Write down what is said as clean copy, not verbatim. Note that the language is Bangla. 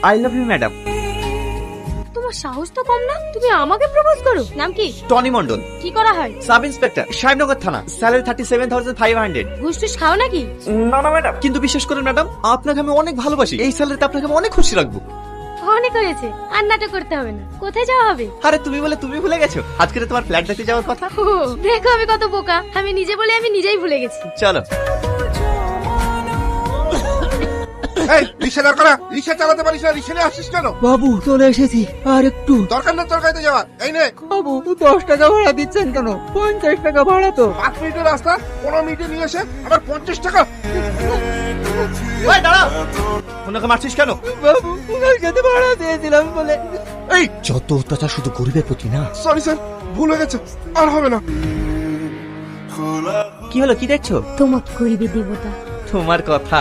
I love you madam. তোমার সাহস তো কম না, তুমি আমাকে প্রপোজ করো। নাম কি? টনি মন্ডল, কি করা হয়? সাব ইন্সপেক্টর, সাহেবনগর থানা। স্যালারি 37,500। ঘুষ টুস খাও নাকি? না না ম্যাডাম, কিন্তু বিশ্বাস করেন ম্যাডাম, আপনাকে আমি অনেক ভালোবাসি। এই স্যালারিতে আপনাকে আমি অনেক খুশি রাখবো। অনেক হয়েছে, আর নাটক করতে হবে না। কোথায় যাওয়া হবে? আরে তুমি বলে তুমি ভুলে গেছো, আজকে তোমার ফ্ল্যাট দেখতে যাওয়ার কথা। ও, দেখো আমি কত বোকা, আমি নিজে বলে আমি নিজেই ভুলে গেছি। চলো। এই রিক্সা দরকার না, রিক্সা চালাতে পারিস না, রিক্সা নিয়ে আসিস কেন? বাবু চলে এসেছি, আর একটু। দরকার না তোর গাড়িতে যাওয়া। এই নে বাবু 10 টাকা ভাড়া দিচ্ছেন কেন? 50 টাকা ভাড়া তো। 5 মিনিটের রাস্তা 15 মিনিটে নিয়ে এসে আবার 50 টাকা। ওই দাঁড়া, ওনাকে মারছিস কেন? বাবু ওনার সাথে ভাড়া দিয়েছিলাম বলে। এই যত অত্যাচার শুধু গরিবের প্রতি না। সরি স্যার, ভুল হয়ে গেছে, আর হবে না। কি হলো, কি দেখছো? তোমাকে গরিবের দেবতা। তোমার কথা